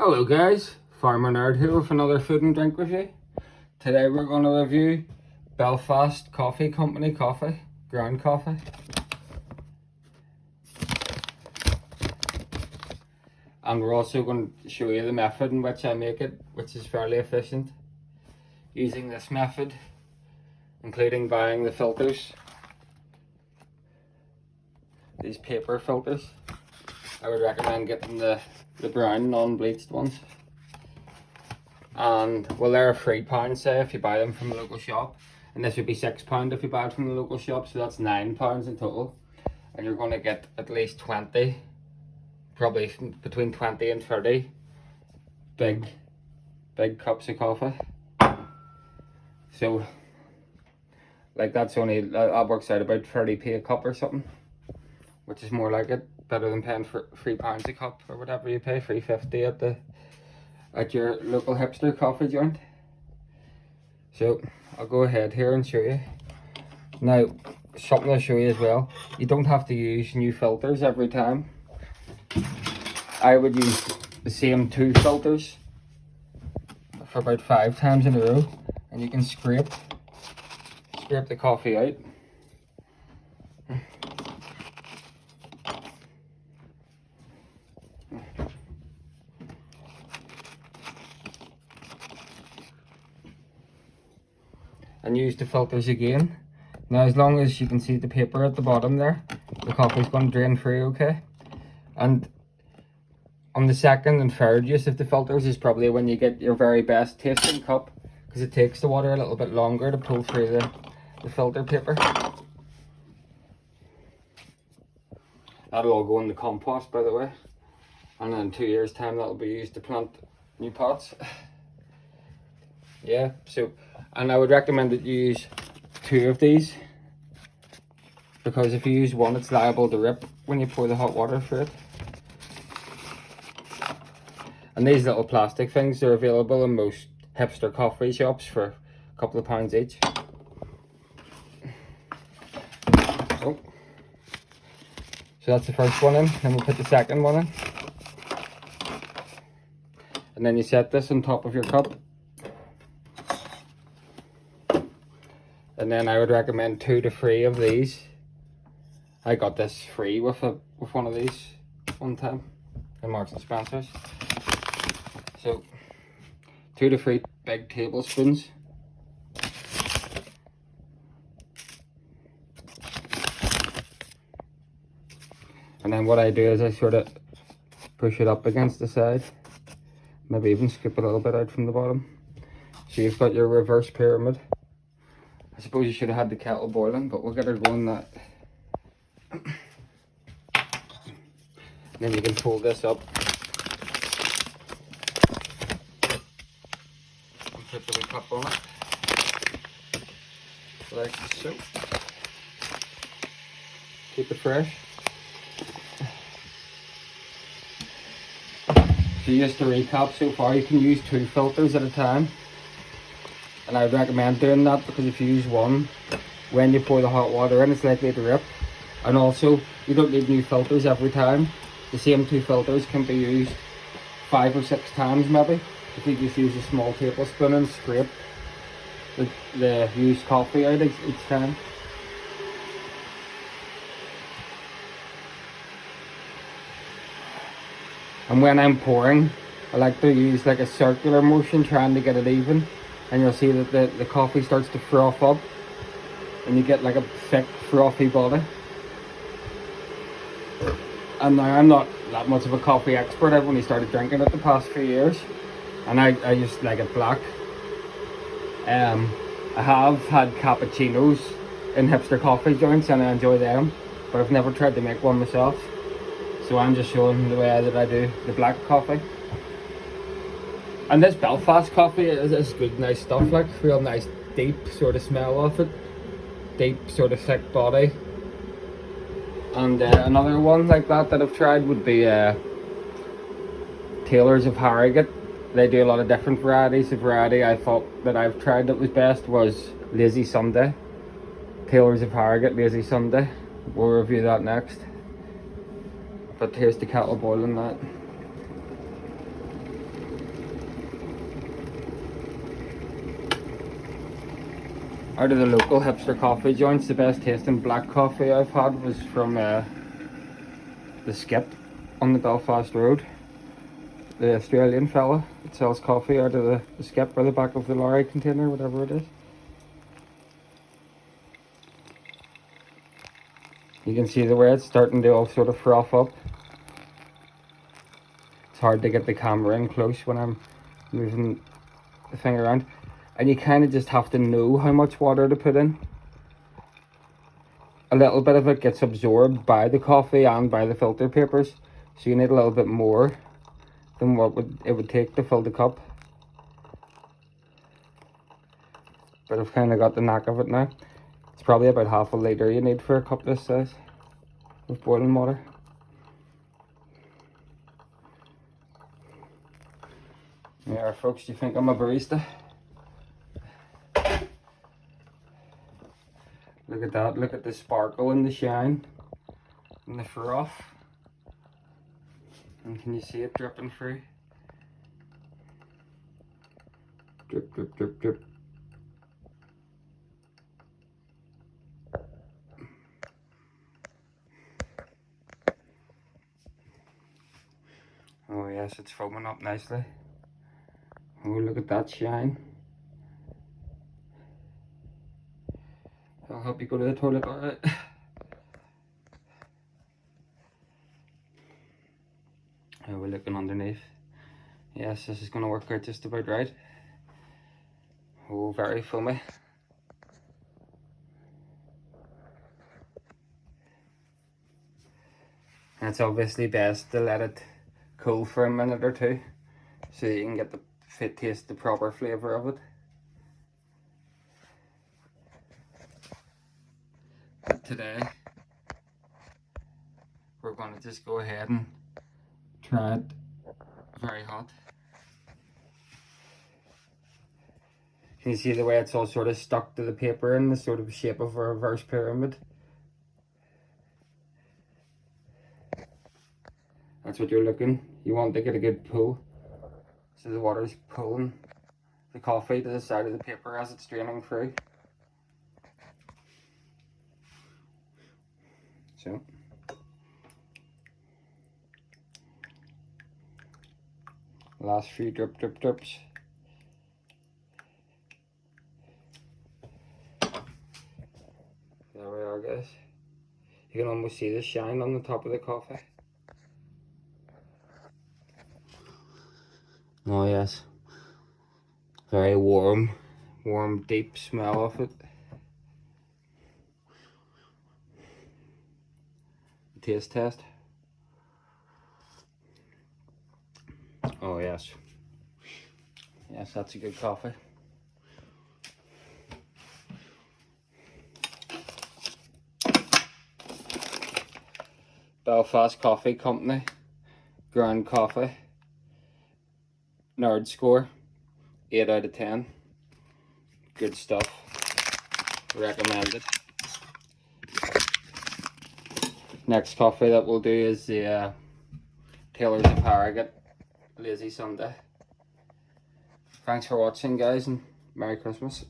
Hello guys, Farmer Nerd here with another food and drink review. Today we're going to review Belfast Coffee Company coffee, ground coffee. And we're also going to show you the method in which I make it, which is fairly efficient. Using this method, including buying the filters, these paper filters. I would recommend getting the brown non-bleached ones. And well, they're £3 say if you buy them from a local shop, and this would be £6 if you buy it from the local shop, so that's £9 in total. And you're going to get at least 20, probably between 20 and 30 big cups of coffee. So like that works out about 30p a cup or something, which is more like it, better than paying for £3 a cup or whatever you pay, £3.50 at your local hipster coffee joint. So I'll go ahead here and show you. Now, something I'll show you as well, you don't have to use new filters every time. I would use the same 2 filters for about 5 times in a row, and you can scrape the coffee out. And use the filters again. Now, as long as you can see the paper at the bottom there, the coffee's going to drain through okay. And on the second and third use of the filters is probably when you get your very best tasting cup, because it takes the water a little bit longer to pull through the filter paper. That'll all go in the compost, by the way, and in 2 years time that'll be used to plant new pots. Yeah, so, and I would recommend that you use 2 of these, because if you use one it's liable to rip when you pour the hot water through it. And these little plastic things are available in most hipster coffee shops for a couple of pounds each. So that's the first one in, then we'll put the second one in. And then you set this on top of your cup. And then I would recommend 2 to 3 of these. I got this free with one of these one time in Marks and Spencer's. So 2 to 3 big tablespoons. And then what I do is I sort of push it up against the side, maybe even scoop a little bit out from the bottom. So you've got your reverse pyramid. I suppose you should have had the kettle boiling, but we'll get her going that. And then you can fold this up and put the cup on it, like so. Keep it fresh. So just to recap so far, you can use 2 filters at a time. And I would recommend doing that, because if you use one, when you pour the hot water in, it's likely to rip. And also, you don't need new filters every time. The same 2 filters can be used 5 or 6 times maybe, if you just use a small tablespoon and scrape the used coffee out each time. And when I'm pouring, I like to use like a circular motion, trying to get it even. And you'll see that the coffee starts to froth up, and you get like a thick frothy body. And now I'm not that much of a coffee expert. I've only started drinking it the past few years, and I just like it black. I have had cappuccinos in hipster coffee joints and I enjoy them, but I've never tried to make one myself. So I'm just showing the way that I do the black coffee. And this Belfast coffee is good, nice stuff, like real nice deep sort of smell of it, deep sort of thick body. And another one like that I've tried would be Taylor's of Harrogate. They do a lot of different varieties. The variety I thought that I've tried that was best was Lazy Sunday. Taylor's of Harrogate Lazy Sunday. We'll review that next. But here's the kettle boiling that. Out of the local hipster coffee joints, the best tasting black coffee I've had was from the Skip on the Belfast Road. The Australian fella that sells coffee out of the Skip or the back of the lorry container, whatever it is. You can see the way it's starting to all sort of froth up. It's hard to get the camera in close when I'm moving the thing around. And you kind of just have to know how much water to put in. A little bit of it gets absorbed by the coffee and by the filter papers. So you need a little bit more than what it would take to fill the cup. But I've kind of got the knack of it now. It's probably about half a litre you need for a cup this size of boiling water. Yeah, folks, do you think I'm a barista? Look at that, look at the sparkle and the shine and the froth. And can you see it dripping through? Drip, drip, drip, drip. Oh yes, it's foaming up nicely. Oh, look at that shine. I'll help you go to the toilet, alright? Oh, we're looking underneath. Yes, this is going to work out just about right. Oh, very foamy. And it's obviously best to let it cool for a minute or two so you can get taste the proper flavour of it. But today we're going to just go ahead and try it very hot. Can you see the way it's all sort of stuck to the paper in the sort of shape of a reverse pyramid? That's what you're looking. You want to get a good pull. So the water's pulling the coffee to the side of the paper as it's draining through. So. Last few drip, drip, drips. There we are, guys. You can almost see the shine on the top of the coffee. Oh yes. Very warm, deep smell of it. Taste test. Oh yes. Yes, that's a good coffee. Belfast Coffee Company, ground coffee, nerd score, 8 out of 10. Good stuff, recommended. Next coffee that we'll do is the Taylor's of Harrogate Lazy Sunday. Thanks for watching, guys, and Merry Christmas.